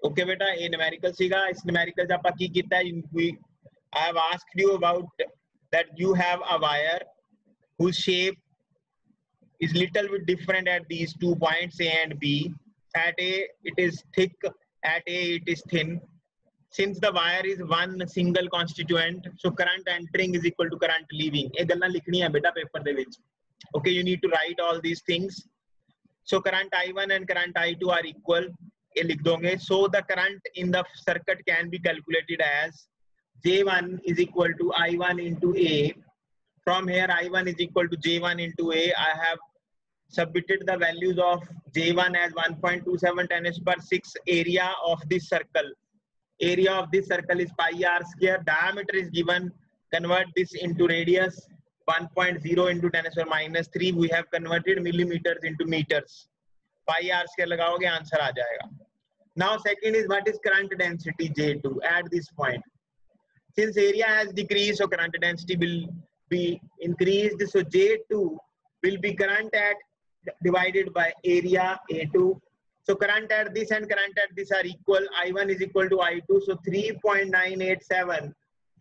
Okay बेटा, ये numerical सीखा। इस न्यूमेरिकल से आपका की कितना है, I have asked you about that you have a wire whose shape is little bit different at these 2 points A and B. At A it is thick, at A it is thin. Since the wire is one single constituent, so current entering is equal to current leaving. ये गल्ला लिखनी है बेटा paper they which. Okay, you need to write all these things. So current I1 and current I2 are equal. ये लिख दोगे. So the current in the circuit can be calculated as J1 is equal to I1 into A. From here I1 is equal to J1 into A. I have submitted the values of J1 as 1.27 10 per 6. Area of this circle. Area of this circle is pi r square. Diameter is given. Convert this into radius. 1.0 into 10 to the minus 3. We have converted millimeters into meters. Pi r square लगाओगे answer आ जाएगा. Now second is what is current density J2 at this point. Since area has decreased, so current density will be increased. So J2 will be current at divided by area A2. So current at this and current at this are equal. I1 is equal to I2. So 3.987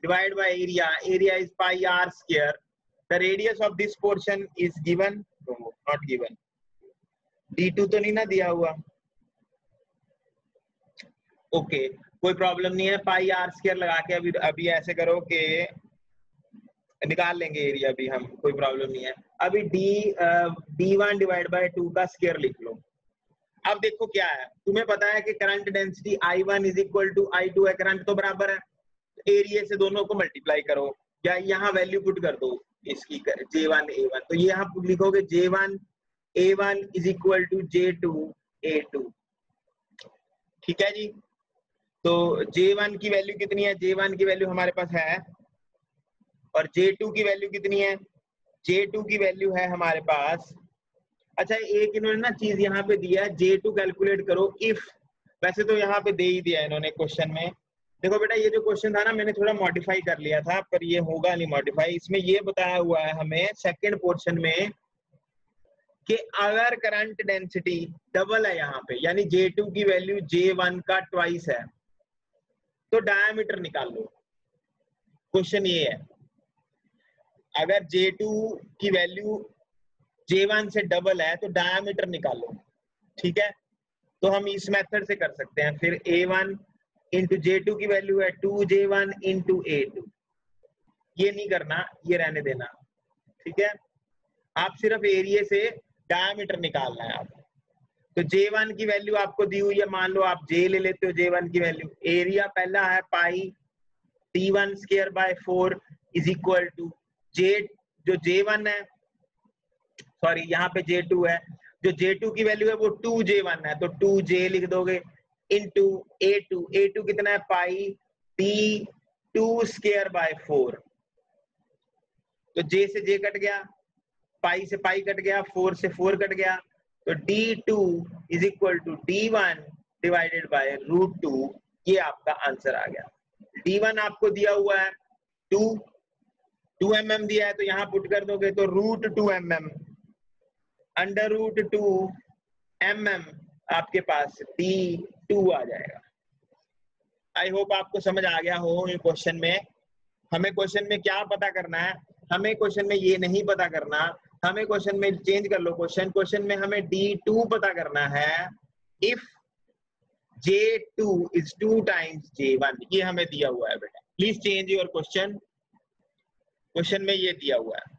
divided by area. Area is pi r square. The radius of this portion is given. No, not given. D2 तो नहीं ना दिया हुआ. Okay, कोई problem नहीं है. पाई are square लगा के अभी ऐसे करो कि निकाल लेंगे एरिया भी हम, कोई प्रॉब्लम नहीं है. अभी D1 डिवाइड बाय 2 का स्क्वायर लिख लो. अब देखो क्या है, तुम्हें पता है कि current density I1 is equal to I2 है. करंट तो बराबर है, एरिया से दोनों को मल्टीप्लाई करो या यहाँ वैल्यू पुट कर दो इसकी J1 A1. तो ये यहाँ लिखोगे J1 A1 is equal to J2 A2. ठीक है जी. तो J1 की वैल्यू कितनी है? J1 की वैल्यू हमारे पास है. और J2 की वैल्यू कितनी है? J2 की वैल्यू है हमारे पास. अच्छा, एक इन्होंने ना चीज यहाँ पे दिया है, J2 कैलकुलेट करो इफ. वैसे तो यहाँ पे दे ही दिया इन्होंने क्वेश्चन में. देखो बेटा, ये जो क्वेश्चन था ना मैंने थोड़ा मॉडिफाई कर लिया था, पर ये होगा नहीं मॉडिफाई. इसमें ये बताया हुआ है हमें सेकंड पोर्शन में कि अगर करंट डेंसिटी डबल है यहाँ पे, यानी J2 की वैल्यू J1 का ट्वाइस है, तो डायमीटर निकाल लो. क्वेश्चन ये है, अगर J2 की वैल्यू J1 से डबल है तो डायमीटर निकालो. ठीक है, तो हम इस मेथड से कर सकते हैं. फिर A1 इंटू J2 की वैल्यू है 2J1 इंटू A2. ये नहीं करना, ये रहने देना. ठीक है, आप सिर्फ एरिया से डायमीटर निकालना है आपको. तो J1 की वैल्यू आपको दी हुई है, मान लो आप J ले लेते हो. J1 की वैल्यू, एरिया पहला है pi T1 square by 4 is equal to J, जो J1 है, सॉरी यहाँ पे J2 है, जो J2 की वैल्यू है वो 2J1 है, तो 2J लिख दोगे इंटू A2. A2 कितना है? पाई T2 स्क्वायर बाय 4. तो J से J कट गया, पाई से पाई कट गया, 4 से 4 कट गया, तो D2 is equal to D1 divided by root 2. ये आपका आंसर आ गया. D1 आपको दिया हुआ है 2 mm दिया है, तो यहाँ पुट कर दोगे तो root 2 mm under root 2 mm आपके पास D2 आ जाएगा. आई होप आपको समझ आ गया हो ये क्वेश्चन में. हमें क्वेश्चन में क्या पता करना है? हमें क्वेश्चन में ये नहीं पता करना, हमें क्वेश्चन में चेंज कर लो. क्वेश्चन में हमें D2 पता करना है if J2 is 2 times J1. ये हमें दिया हुआ है बेटा. Please change your question. Question में ये दिया हुआ है.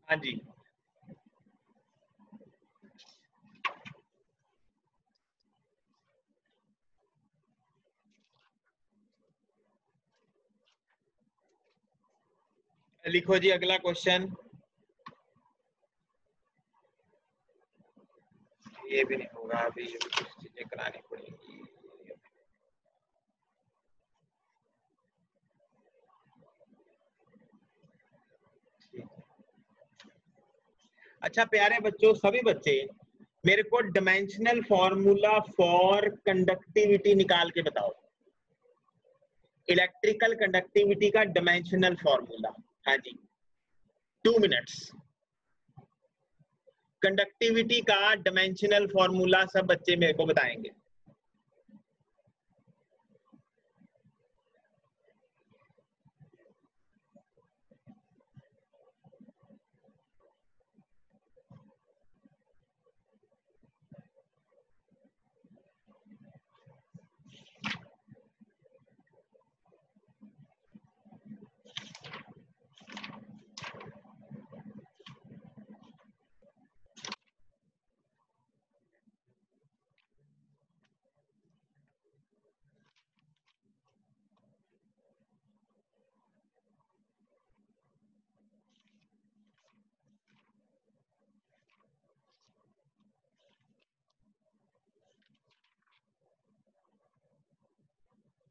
हाँ जी, लिखो जी अगला क्वेश्चन। ये भी नहीं होगा, अभी ये भी कुछ चीजें करानी पड़ेंगी। अच्छा प्यारे बच्चों, सभी बच्चे मेरे को डायमेंशनल फॉर्मूला फॉर कंडक्टिविटी निकाल के बताओ। इलेक्ट्रिकल कंडक्टिविटी का डायमेंशनल फॉर्मूला। हाँ जी, 2 मिनट्स। कंडक्टिविटी का डायमेंशनल फॉर्मूला सब बच्चे मेरे को बताएंगे।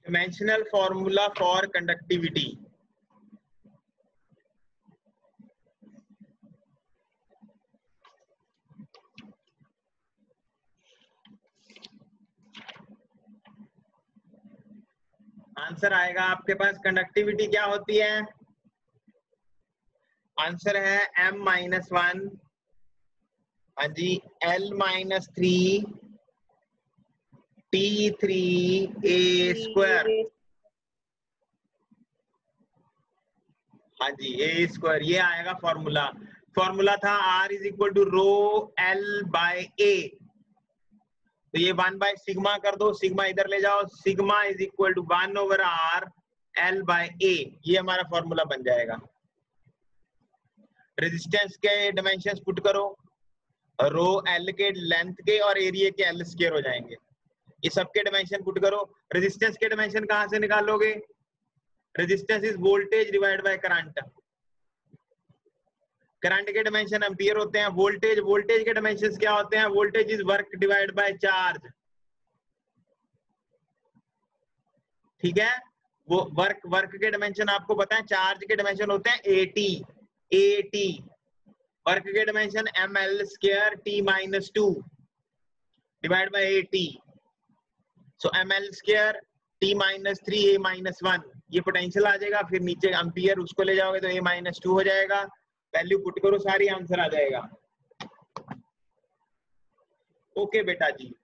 Dimensional formula for conductivity. Answer आएगा आपके पास। कंडक्टिविटी क्या होती है? आंसर है m-1, हाँ जी, l-3 T3a स्क्वायर। हाँ जी, a स्क्वायर, ये आएगा फॉर्मूला। फॉर्मूला था r is equal to rho l by a। तो ये 1 बाय सिग्मा कर दो, सिग्मा इधर ले जाओ, sigma is equal to 1 over r l by a। ये हमारा फॉर्मूला बन जाएगा। रेजिस्टेंस के डायमेंशंस पुट करो, रो एल के लेंथ के और एरिया के एल स्क्वायर हो जाएंगे। ये सबके डायमेंशन पुट करो। रेजिस्टेंस के डायमेंशन कहां से निकालोगे? Resistance is voltage divide by current. Current के डायमेंशन एम्पियर होते हैं। वोल्टेज के डायमेंशंस क्या होते हैं? Voltage is work divide by charge. ठीक है, वो वर्क के डायमेंशन आपको पता है। चार्ज के डायमेंशन होते हैं एटी। वर्क के dimension ml square t-2 divide by eighty. So ml square t-3 a-1, ये पोटेंशियल आ जाएगा। फिर नीचे एम्पियर उसको ले जाओगे तो a-2 हो जाएगा। वैल्यू पुट करो, सारी आंसर आ जाएगा। ओके बेटा जी।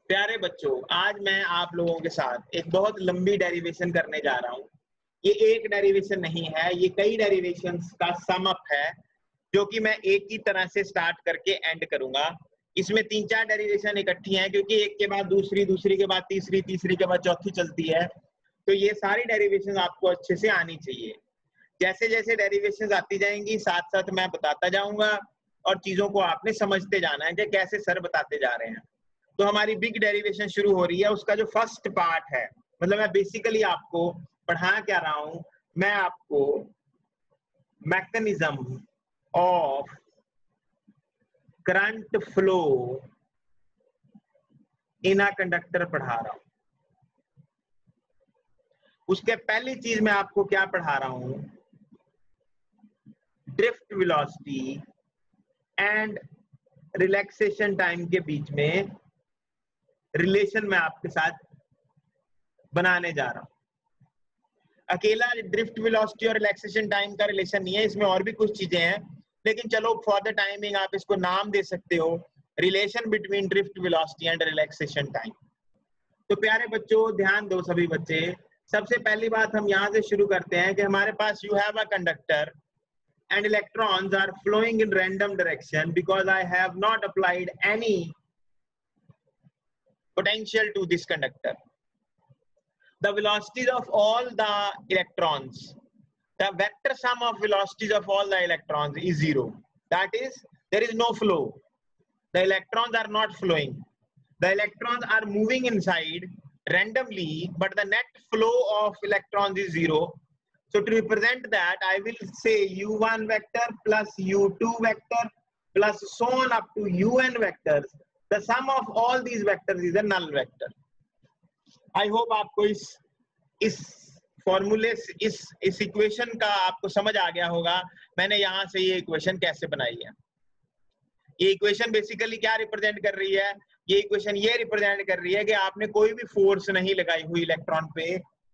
प्यारे बच्चों, आज मैं आप लोगों के साथ एक बहुत लंबी डेरिवेशन करने जा रहा हूँ। ये एक डेरिवेशन नहीं है, ये कई डेरिवेशंस का सम अप है, जो कि मैं एक ही तरह से स्टार्ट करके एंड करूंगा। इसमें 3-4 डेरिवेशन इकट्ठी हैं, क्योंकि एक के बाद दूसरी, दूसरी के बाद तीसरी, तीसरी के बाद चौथी चलती है। तो ये सारी डेरिवेशन आपको अच्छे से आनी चाहिए। जैसे जैसे डेरिवेशन आती जाएंगी, साथ साथ मैं बताता जाऊंगा और चीजों को आपने समझते जाना है कि कैसे सर बताते जा रहे हैं। तो हमारी बिग डेरिवेशन शुरू हो रही है। उसका जो फर्स्ट पार्ट है, मतलब मैं बेसिकली आपको पढ़ा क्या रहा हूं, मैं आपको mechanism of current flow in a conductor पढ़ा रहा हूं। उसके पहली चीज मैं आपको क्या पढ़ा रहा हूं? Drift velocity and relaxation time के बीच में रिलेशन मैं आपके साथ बनाने जा रहा हूं। अकेला ड्रिफ्ट वेलोसिटी और रिलैक्सेशन टाइम का रिलेशन नहीं है, इसमें और भी कुछ चीजें हैं, लेकिन चलो फॉर द टाइमिंग आप इसको नाम दे सकते हो, relation between drift velocity and relaxation time. तो प्यारे बच्चों ध्यान दो सभी बच्चे। सबसे पहली बात हम यहां से शुरू करते हैं कि हमारे पास you have a conductor and electrons are flowing in random direction because I have not applied any potential to this conductor. The velocities of all the electrons, the vector sum of velocities of all the electrons is 0. That is, there is no flow. The electrons are not flowing. The electrons are moving inside randomly, but the net flow of electrons is 0. So to represent that, I will say u1 vector plus u2 vector plus so on up to un vectors. The sum of all these vectors is a null vector. I hope आपको इस फॉर्मूले इस equation का आपको समझ आ गया होगा मैंने यहाँ से ये इक्वेशन कैसे बनाई है। ये इक्वेशन बेसिकली क्या रिप्रेजेंट कर रही है? ये इक्वेशन ये रिप्रेजेंट कर रही है कि आपने कोई भी फोर्स नहीं लगाई हुई इलेक्ट्रॉन पे,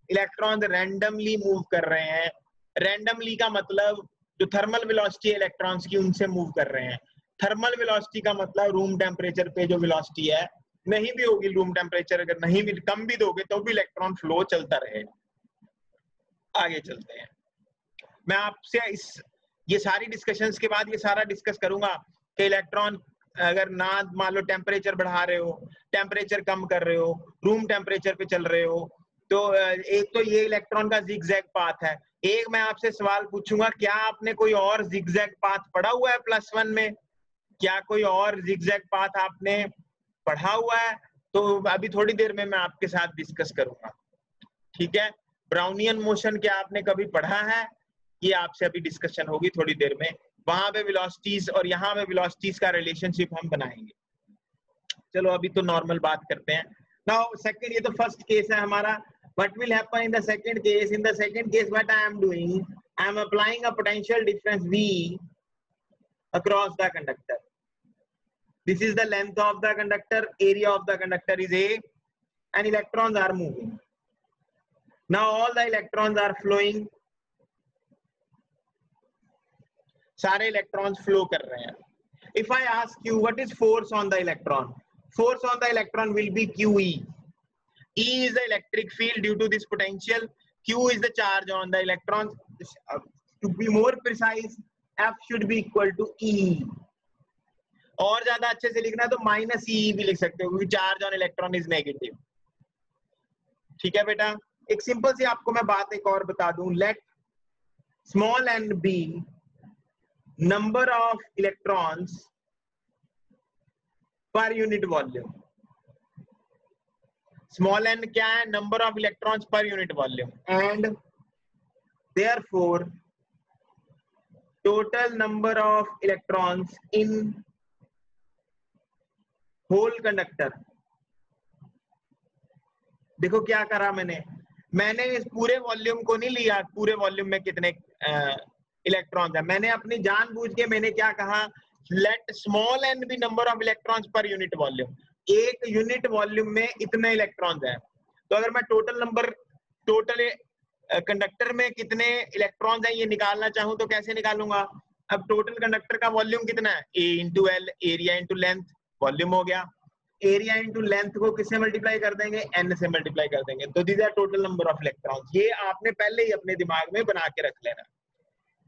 इलेक्ट्रॉन रैंडमली मूव कर रहे हैं। रैंडमली का मतलब जो थर्मल वेलोसिटी है इलेक्ट्रॉन्स की उनसे मूव कर रहे हैं। थर्मल वेलोसिटी का मतलब रूम टेम्परेचर पे जो वेलोसिटी है, नहीं भी होगी रूम टेम्परेचर, अगर नहीं भी कम भी दोगे तो भी इलेक्ट्रॉन फ्लो चलता रहेगा। आगे चलते हैं। मैं आपसे ये सारी डिस्कशंस के बाद ये सारा डिस्कस करूंगा कि इलेक्ट्रॉन अगर ना मान लो टेम्परेचर बढ़ा रहे हो, टेम्परेचर कम कर रहे हो, रूम टेम्परेचर पे चल रहे हो, तो एक तो ये इलेक्ट्रॉन का जिगजैग पाथ है। एक मैं आपसे सवाल पूछूंगा, क्या आपने कोई और जिगजैग पाथ पढ़ा हुआ है +1 में? क्या कोई और जिगजैग पाथ आपने पढ़ा हुआ है? तो अभी थोड़ी देर में मैं आपके साथ डिस्कस करूंगा, ठीक है। ब्राउनियन मोशन क्या आपने कभी पढ़ा है? ये आपसे अभी डिस्कशन होगी थोड़ी देर में। वहां पे वेलोसिटीज और यहाँ पे वेलोसिटीज का रिलेशनशिप हम बनाएंगे। चलो अभी तो नॉर्मल बात करते हैं। नाउ सेकंड, ये तो फर्स्ट केस है हमारा। What will happen in the second case? In the second case, what I am doing, I am applying a potential difference V across the conductor. This is the length of the conductor, area of the conductor is A, and electrons are moving. Now all the electrons are flowing. सारे electrons flow कर रहे हैं। If I ask you what is force on the electron, force on the electron will be QE. E is the electric field due to this potential. Q is the charge on the electrons. To be more precise, F should be equal to E. और ज्यादा अच्छे से लिखना है तो -E भी लिख सकते हो क्योंकि charge on electron is negative. ठीक है बेटा। एक सिंपल सी आपको मैं बात एक और बता दूं, let small n be number of electrons per unit volume. Small n क्या है? Number of electrons per unit volume. And therefore total number of electrons in whole conductor. देखो क्या करा मैंने इस पूरे वॉल्यूम को नहीं लिया, पूरे वॉल्यूम में कितने इलेक्ट्रॉन्स हैं। मैंने अपनी जानबूझ के मैंने क्या कहा, let small n be number of electrons per unit volume. एक यूनिट वॉल्यूम में इतने इलेक्ट्रॉन्स हैं, तो अगर मैं टोटल कंडक्टर में कितने इलेक्ट्रॉन्स हैं ये निकालना चाहूं तो कैसे निकालूंगा? अब टोटल कंडक्टर का वॉल्यूम कितना है? A into L, area into length, volume हो गया। एरिया इंटू लेंथ को किससे मल्टीप्लाई कर देंगे? n से मल्टीप्लाई कर देंगे। तो this are total number of electrons. ये आपने पहले ही अपने दिमाग में बना के रख लेना,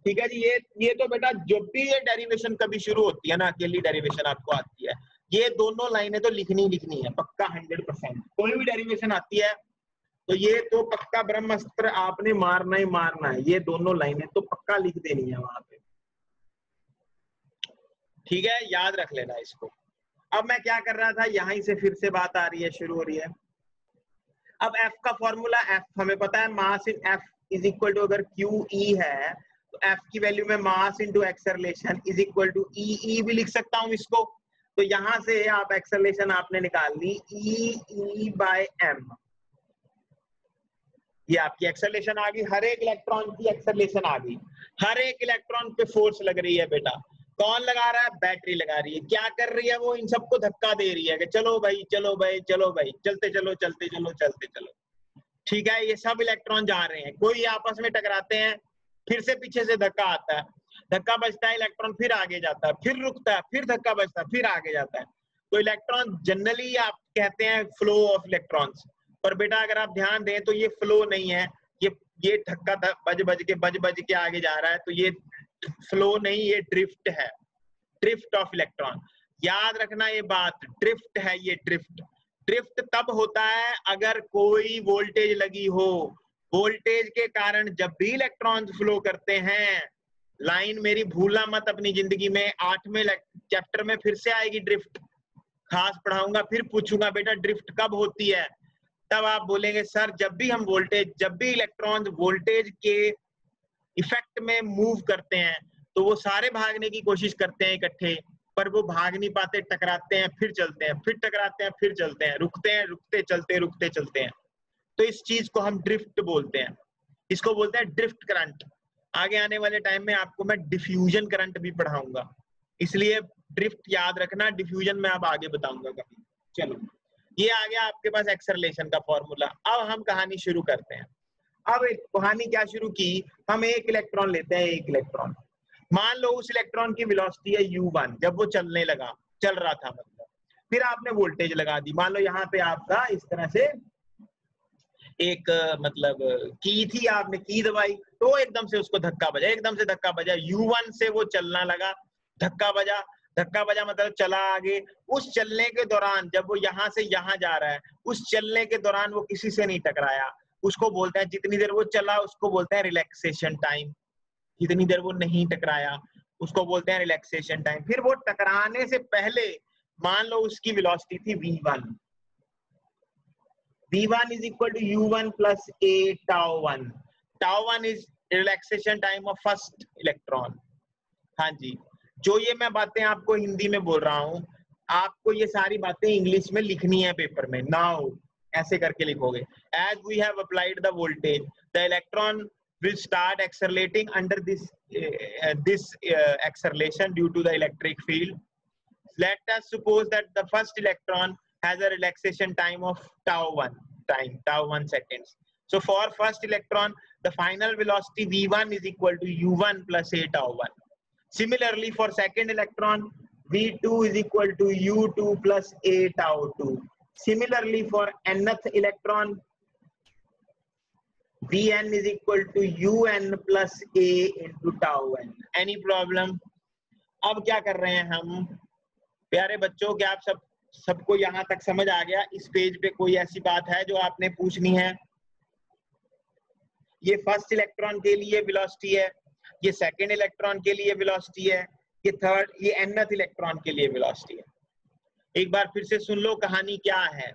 ठीक है जी। ये तो बेटा जब भी ये डेरिवेशन कभी शुरू होती है ना, अकेली डेरिवेशन आपको आती है, ये दोनों लाइनें तो लिखनी है पक्का 100%। कोई भी डेरिवेशन आती है तो ये तो पक्का ब्रह्मास्त्र आपने मारना ही मारना है। ये दोनों लाइनें तो पक्का लिख देनी है वहां पे, ठीक है, याद रख लेना इसको। अब मैं क्या कर रहा था, यहीं से फिर से बात आ रही है, शुरू हो रही है। अब F का फॉर्मूला, F हमें पता है, mass in F is equal to, अगर QE है तो F की वैल्यू में mass into acceleration is equal to E भी लिख सकता हूं इसको। तो यहां से आप एक्सेलरेशन आपने निकाल ली E बाय m। ये आपकी एक्सेलरेशन आ गई, हर एक इलेक्ट्रॉन की एक्सेलरेशन आ गई। हर एक इलेक्ट्रॉन पे फोर्स लग रही है बेटा। कौन लगा रहा है? बैटरी लगा रही है। क्या कर रही है वो? इन सबको धक्का दे रही है कि चलो भाई चलो भाई चलो भाई, चलते चलो चलते चलो चलते चलो, ठीक है। ये सब इलेक्ट्रॉन जा रहे हैं, कोई आपस में टकराते हैं, फिर से पीछे से धक्का आता है, धक्का बजता है, इलेक्ट्रॉन फिर आगे जाता है, फिर रुकता है, फिर धक्का बजता है, फिर आगे जाता है। तो इलेक्ट्रॉन जनरली आप कहते हैं फ्लो ऑफ इलेक्ट्रॉन्स, पर बेटा अगर आप ध्यान दें तो ये फ्लो नहीं है, ये धक्का बज के आगे जा रहा है, तो ये फ्लो नहीं, ये ड्रिफ्ट है, ड्रिफ्ट ऑफ इलेक्ट्रॉन। याद रखना ये बात, ड्रिफ्ट है ये, ड्रिफ्ट तब होता है अगर कोई वोल्टेज लगी हो। वोल्टेज के कारण जब भी इलेक्ट्रॉन फ्लो करते हैं, लाइन मेरी भूलना मत अपनी जिंदगी में, 8वें चैप्टर में फिर से आएगी ड्रिफ्ट, खास पढ़ाऊंगा, फिर पूछूंगा बेटा ड्रिफ्ट कब होती है, तब आप बोलेंगे सर जब भी इलेक्ट्रॉन वोल्टेज के इफेक्ट में मूव करते हैं तो वो सारे भागने की कोशिश करते हैं इकट्ठे, पर वो भाग नहीं पाते, टकराते हैं, फिर चलते हैं, फिर टकराते हैं, फिर चलते हैं, रुकते हैं, रुकते चलते, रुकते चलते हैं। तो इस चीज को हम ड्रिफ्ट बोलते हैं, इसको बोलते हैं ड्रिफ्ट करंट। आगे आने वाले टाइम में आपको मैं डिफ्यूजन करंट भी पढ़ाऊंगा, इसलिए ड्रिफ्ट याद रखना, डिफ्यूजन में अब आगे बताऊंगा कभी। चलो, ये आ गया आपके पास एक्सेलरेशन का फॉर्मूला। अब हम कहानी शुरू करते हैं। अब कहानी क्या शुरू की, हम एक इलेक्ट्रॉन लेते हैं, एक इलेक्ट्रॉन, मान लो उस इलेक्ट्रॉन की वेलोसिटी है u1, जब वो चलने लगा, चल रहा था मतलब, फिर आपने वोल्टेज लगा दी, मान लो यहाँ पे आपका इस तरह से एक मतलब की थी, आपने की दबाई तो एकदम से उसको धक्का बजा, एकदम से धक्का बजा, u1 से वो चलना लगा, धक्का बजा, धक्का बजा मतलब चला आगे। उस चलने के दौरान जब वो यहाँ से यहाँ जा रहा है, उस चलने के दौरान वो किसी से नहीं टकराया, उसको बोलते हैं, जितनी देर वो चला उसको बोलते हैं रिलैक्सेशन टाइम, जितनी देर वो नहीं टकराया उसको बोलते हैं रिलैक्सेशन टाइम। फिर वो टकराने से पहले मान लो उसकी वेलोसिटी थी v1, v1 is equal to u1 plus a tau1, tau1 is relaxation time of first electron। हाँ जी, जो ये मैं बातें आपको हिंदी में बोल रहा हूँ, आपको ये सारी बातें इंग्लिश में लिखनी है पेपर में। नाउ ऐसे करके लिखोगे, as we have applied the voltage, the electron will start accelerating under this acceleration due to the electric field. Let us suppose that the first electron has a relaxation time of tau1 seconds. So for first electron, the final velocity v1 is equal to u1 plus a tau1. Similarly, for second electron, v2 is equal to u2 plus a tau2. Similarly, for nth electron, vn is equal to un plus a into tau n. Any problem? अब क्या कर रहे हैं हम प्यारे बच्चों, क्या आप सबको यहाँ तक समझ आ गया? इस पेज पे कोई ऐसी बात है जो आपने पूछनी है? ये फर्स्ट इलेक्ट्रॉन के लिए वेलोसिटी है, ये सेकंड इलेक्ट्रॉन के लिए वेलोसिटी है, ये थर्ड, ये nth इलेक्ट्रॉन के लिए वेलोसिटी है। एक बार फिर से सुन लो कहानी क्या है।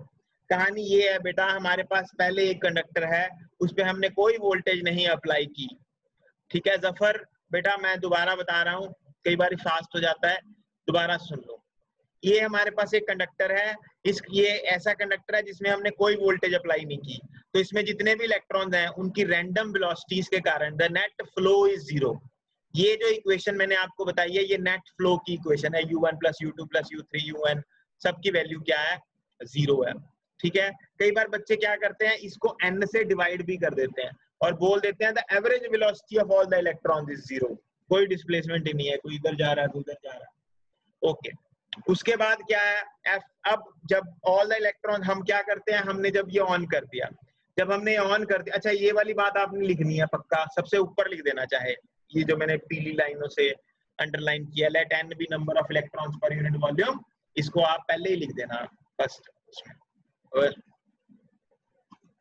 कहानी ये है बेटा, हमारे पास पहले एक कंडक्टर है, उस पे हमने कोई वोल्टेज नहीं अप्लाई की, ठीक है जफर बेटा, मैं दोबारा बता रहा हूँ, कई बार फास्ट हो जाता है, दोबारा सुन लो। ये हमारे पास एक कंडक्टर है, ये ऐसा कंडक्टर है जिसमें हमने कोई वोल्टेज अप्लाई नहीं की, तो इसमें जितने भी इलेक्ट्रॉन्स हैं उनकी रैंडम वेलोसिटीज के कारण the net flow is zero. ये जो इक्वेशन मैंने आपको बताई है, ये नेट फ्लो की इक्वेशन है, u1 plus u2 plus u3 un, सबकी वैल्यू क्या है? जीरो है, ठीक है। कई बार बच्चे क्या करते हैं, इसको n से डिवाइड भी कर देते हैं और बोल देते हैं the average velocity of all the electrons is zero, कोई डिस्प्लेसमेंट ही नहीं है, कोई इधर जा रहा है कोई उधर जा रहा है। ओके, उसके बाद क्या है F। अब जब ऑल द इलेक्ट्रॉन, हम क्या करते हैं, हमने जब ये ऑन कर दिया, जब हमने ऑन कर दिया, अच्छा ये वाली बात आपने लिखनी है पक्का, सबसे ऊपर लिख देना, चाहे ये जो मैंने पीली लाइनों से अंडरलाइन किया, let n be number of electrons per unit volume, इसको आप पहले ही लिख देना फर्स्ट उसमें। और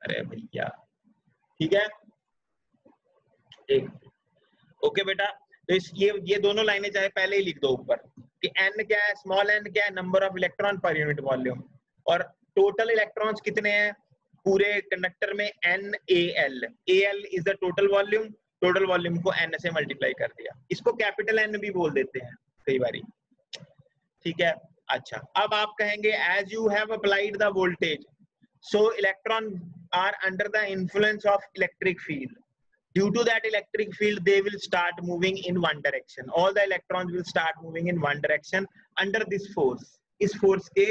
अरे भैया ठीक है, एक ओके बेटा, तो ये दोनों लाइनें चाहे पहले ही लिख दो ऊपर कि n क्या है, स्मॉल n क्या है, नंबर ऑफ इलेक्ट्रॉन पर यूनिट वॉल्यूम, और टोटल इलेक्ट्रॉन्स कितने हैं पूरे कंडक्टर में, NaL, Al is the total volume, total volume को n से मल्टीप्लाई कर दिया, इसको कैपिटल N भी बोल देते हैं कई बारी, ठीक है। अच्छा, अब आप कहेंगे as you have applied the voltage, so electron are under the influence of electric field, due to that electric field they will start moving in one direction, all the electrons will start moving in one direction under this force, इस force के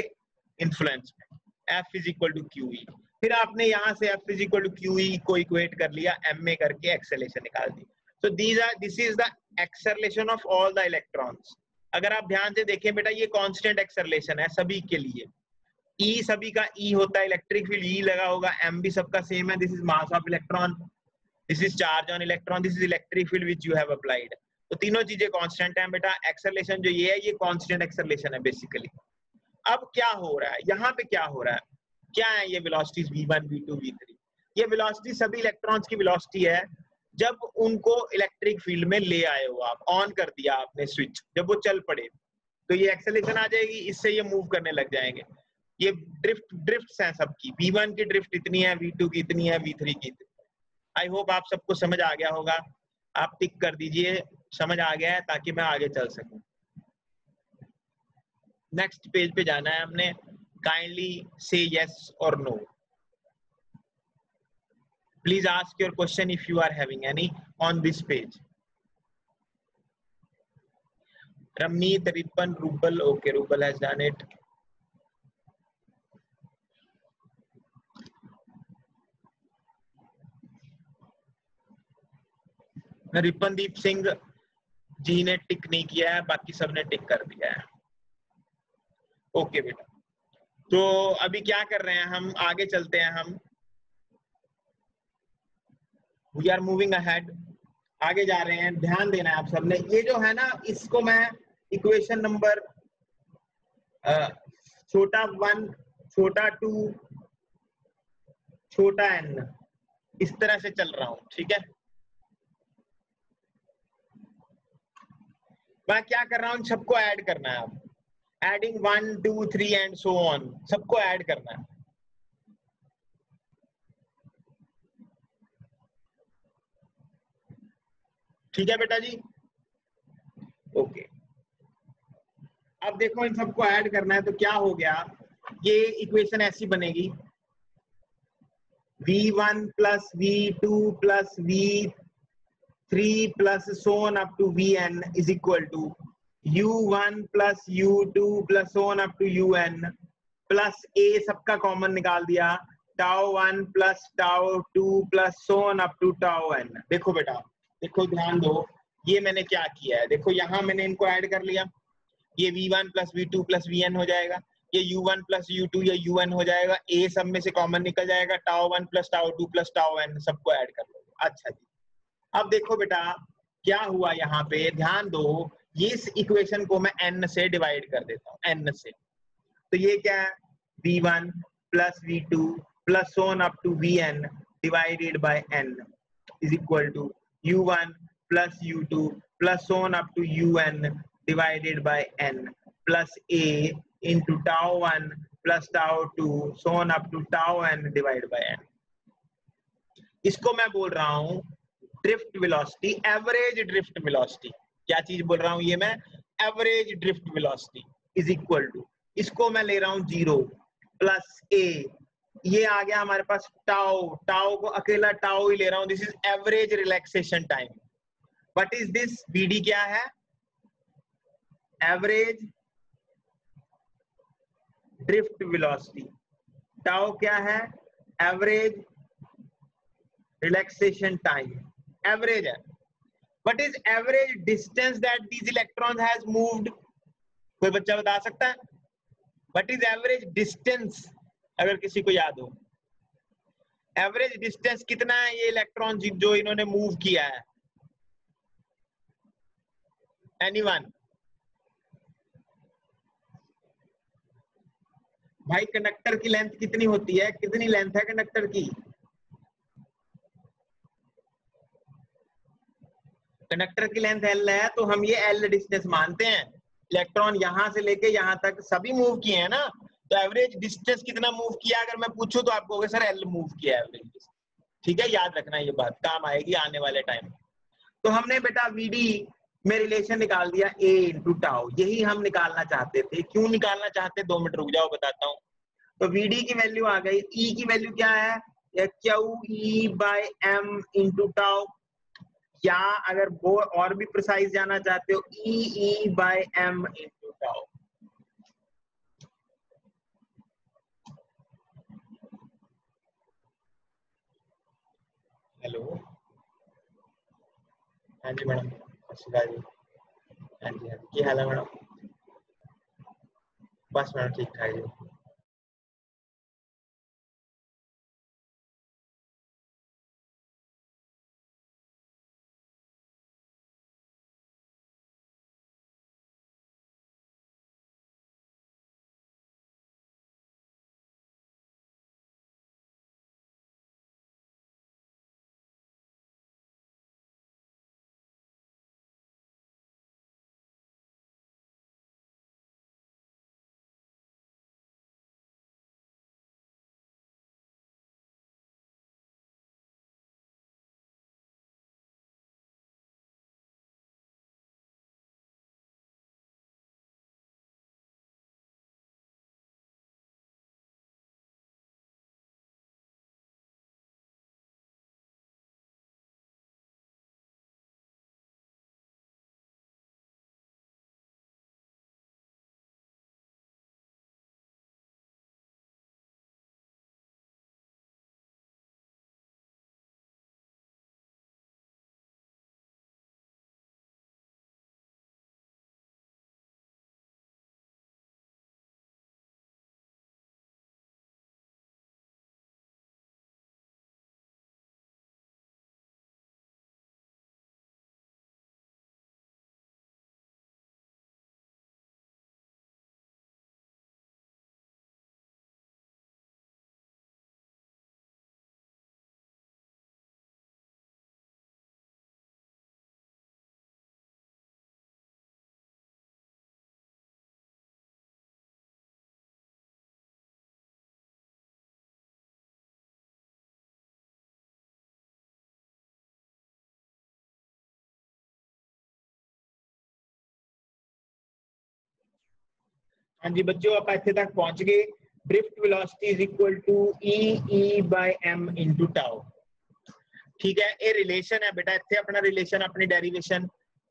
influence में, F is equal to QE। फिर आपने यहाँ से F is equal to QE को equate कर लिया, M में करके acceleration निकाल दी। So this is the acceleration of all the electrons। अगर आप ध्यान से देखें बेटा, ये constant acceleration है सभी के लिए, E सभी का E होता है, इलेक्ट्रिक फील्ड E लगा होगा, M भी सबका सेम है, this is mass of electron, this is charge on electron, this is electric field which you have applied। तो तीनों चीजें कांस्टेंट हैं बेटा। एक्सेलरेशन जो ये है, ये कांस्टेंट एक्सेलरेशन है बेसिकली। अब क्या हो रहा है यहाँ पे, क्या हो रहा है, क्या है ये वेलोसिटीज v1 v2 v3, ये वेलोसिटी सभी इलेक्ट्रॉन्स की वेलोसिटी है जब उनको इलेक्ट्रिक फील्ड में ले आए हो आप, ऑन कर दिया आपने स्विच, जब वो चल पड़े तो ये एक्सेलरेशन आ जाएगी, इससे ये मूव करने लग जाएंगे। ये ड्रिफ्ट्स हैं सबकी, v1 की ड्रिफ्ट इतनी है, v2 की इतनी है, v3 की इतनी। आई होप आप सबको समझ आ गया होगा। आप टिक कर दीजिए, समझ आ गया है, ताकि मैं आगे चल सकूं। नेक्स्ट पेज पे जाना है हमने। काइंडली से यस और no. Please ask your question if you are having any on this page. Ramneet, Ripan, Rubal. Okay, Rubal has done it. Ripandeep Singh ji ने टिक नहीं किया है, बाकी सबने टिक कर दिया है। ओके बेटा, तो अभी क्या कर रहे हैं हम, आगे चलते हैं हम। वी आर मूविंग अहेड, आगे जा रहे हैं। ध्यान देना है आप सबने, ये जो है ना, इसको मैं इक्वेशन नंबर छोटा 1, छोटा 2, छोटा n इस तरह से चल रहा हूं, ठीक है। मैं क्या कर रहा हूं, सबको ऐड करना है। अब एडिंग 1 2 3 एंड सो ऑन, सबको ऐड करना है। ठीक है बेटा जी, ओके। अब देखो, इन सबको ऐड करना है, तो क्या हो गया, ये इक्वेशन ऐसी बनेगी, v1 plus v2 plus v3 plus so on up to vn is equal to u1 plus u2 plus so on up to un plus a सबका कॉमन निकाल दिया, tau 1 plus tau 2 plus so on up to tau n। देखो बेटा, देखो ध्यान दो, ये मैंने क्या किया है, देखो यहाँ मैंने इनको ऐड कर लिया, ये v1 plus v2 plus vn हो जाएगा, ये u1 plus u2 या un हो जाएगा, a सब में से कॉमन निकल जाएगा, tau 1 plus tau 2 plus tau n सबको ऐड कर लो। अच्छा जी, अब देखो बेटा क्या हुआ, यहाँ पे ध्यान दो, ये इस इक्वेशन को मैं n से डिवाइड कर देता हूँ, n से। तो ये क्या है, v1 plus v2 plus so on up to vn divided by n is equal to u1 plus u2 plus so on up to un divided by n plus a into tau 1 plus tau 2 so on up to tau n divided by n। इसको मैं बोल रहा हूं drift velocity, average drift velocity. क्या चीज बोल रहा हूं ये मैं, average drift velocity is equal to, इसको मैं ले रहा हूं 0 प्लस ए, ये आ गया हमारे पास टाउ, टाउ को अकेला टाउ ही ले रहा हूं, this is average relaxation time. What is this, VD क्या है, एवरेज ड्रिफ्ट वेलोसिटी, टाउ क्या है, एवरेज रिलैक्सेशन टाइम, एवरेज है। What is average distance that these electrons has moved, कोई बच्चा बता सकता है, व्हाट इज एवरेज डिस्टेंस, अगर किसी को याद हो, एवरेज डिस्टेंस कितना है ये इलेक्ट्रॉन जो इन्होंने मूव किया है, एनीवन। भाई कंडक्टर की लेंथ कितनी होती है, कितनी लेंथ है कंडक्टर की, कंडक्टर की लेंथ L है, तो हम ये L डिस्टेंस मानते हैं। इलेक्ट्रॉन यहां से लेके यहां तक सभी मूव किए हैं ना, तो एवरेज डिस्टेंस कितना मूव किया, अगर मैं पूछूं तो आपको सर L मूव किया है एवरेज। ठीक है, याद रखना, ये बात काम आएगी आने वाले टाइम। तो हमने बेटा VD में रिलेशन निकाल दिया A इंटू टाउ, यही हम निकालना चाहते थे। क्यों निकालना चाहते, 2 मिनट रुक जाओ बताता हूँ। तो VD की वैल्यू आ गई, E की वैल्यू क्या है, QE/m इंटू टाउ, या अगर वो और भी प्रिसाइज जाना चाहते हो, EE/m इंटू टाउ। हेलो, हाँ जी मैडम, जी, हाँ जी, क्या हाल है मैडम, बस मैडम ठीक ठाक जी। हाँ जी बच्चों, आप ਇੱਥੇ तक पहुंच गए। Drift velocity is equal to e by m into tau. ठीक है, ये रिलेशन है बेटा। ਇੱਥੇ अपना रिलेशन, अपनी डेरिवेशन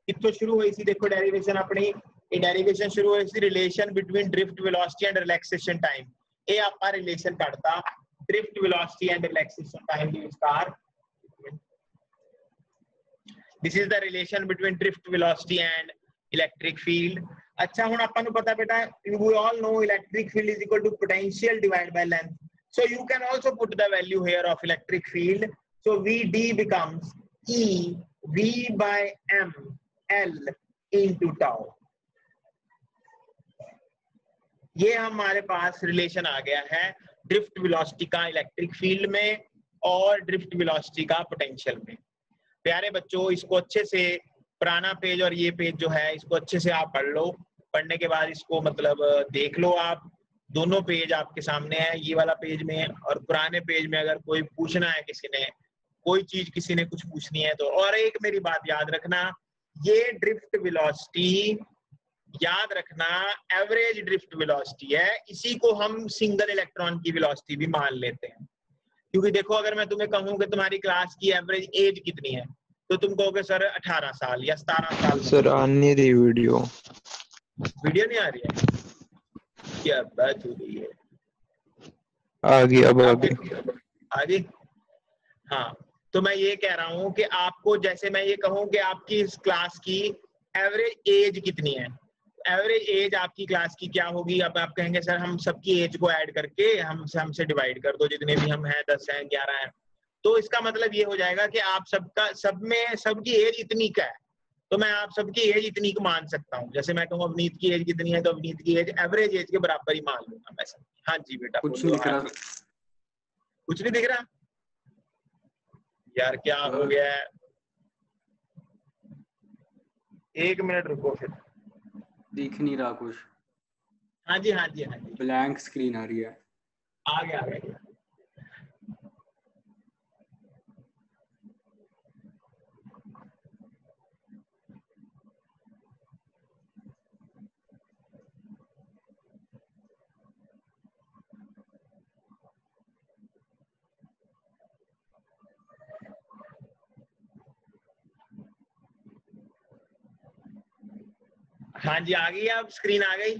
कित्थों शुरू हुई सी? देखो डेरिवेशन अपनी, ये डेरिवेशन शुरू हुई सी relation between drift velocity and relaxation time. ये आपका रिलेशन करता drift velocity and relaxation time के विचार। This is the relation between drift velocity and electric field. अच्छा हुन आपां नूं पता बेटा, we all know electric field is equal to potential divide by length. So you can also put the value here of electric field. So VD becomes E V by M L into tau. ये हमारे पास relation आ गया है drift velocity का electric field में और drift velocity का potential में। प्यारे बच्चों, इसको अच्छे से, पुराना पेज और ये पेज जो है इसको अच्छे से आप पढ़ लो। पढ़ने के बाद इसको मतलब देख लो आप, दोनों पेज आपके सामने है, ये वाला पेज में और पुराने पेज में। अगर कोई पूछना है, किसी ने कोई चीज, किसी ने कुछ पूछनी है तो। और एक मेरी बात याद रखना, ये ड्रिफ्ट वेलोसिटी याद रखना एवरेज ड्रिफ्ट वेलोसिटी है, इसी को हम सिंगल इलेक्ट्रॉन की वेलोसिटी भी मान लेते हैं। क्योंकि देखो, अगर मैं तुम्हें कहूं कि तुम्हारी क्लास की एवरेज एज कितनी है तो तुम कहोगे सर 18 साल या 17 साल। सर आ नहीं रही वीडियो नहीं आ रही है? क्या बात हो रही है? आ गई, अब आ गई। आगे हाँ, तो मैं ये कह रहा हूँ कि आपको, जैसे मैं ये कहूँ कि आपकी इस क्लास की एवरेज एज कितनी है, एवरेज एज आपकी क्लास की क्या होगी? अब आप कहेंगे सर हम सबकी एज को ऐड करके हमसे डिवाइड कर दो, जितने भी हम हैं, 10 हैं, 11 हैं। तो इसका मतलब ये हो जाएगा कि आप सबकी एज इतनी का है, तो मैं आप सबकी एज इतनी को मान सकता हूँ। जैसे मैं कहूँ अवनीत की एज कितनी है, तो अवनीत की एज एवरेज एज के बराबर ही मान लूंगा मैं सब। हाँ जी बेटा, कुछ नहीं दिख रहा। कुछ नहीं दिख रहा यार, क्या हो गया है? 1 मिनट रुको फिर। दिख नहीं रहा कुछ। हाँ जी हाँ जी हाँ जी, ब्लैंक स्क्रीन आ रही है। आ गया। हाँ जी आ गई, अब स्क्रीन आ गई।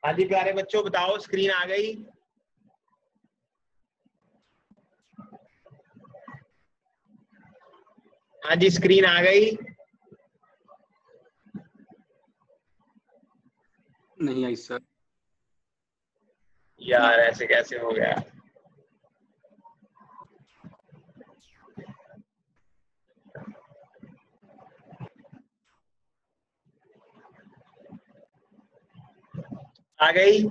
हाँ जी प्यारे बच्चों, बताओ स्क्रीन आ गई? हाँ जी स्क्रीन आ गई? नहीं आई सर। यार ऐसे कैसे हो गया? आ गई?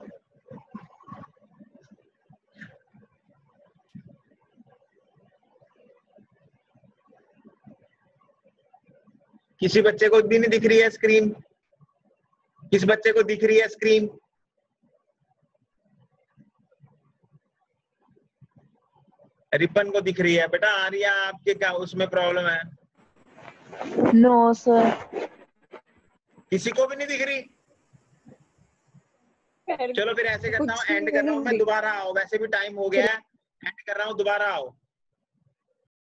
किसी बच्चे को भी नहीं दिख रही है स्क्रीन? किस बच्चे को दिख रही है स्क्रीन? रिपन को दिख रही है बेटा। आर्या आपके क्या उसमें प्रॉब्लम है? No sir. किसी को भी नहीं दिख रही? चलो फिर ऐसे करता हूँ, एंड कर रहा हूँ मैं, दोबारा आओ। वैसे भी टाइम हो गया है, एंड कर रहा हूँ, दोबारा आओ।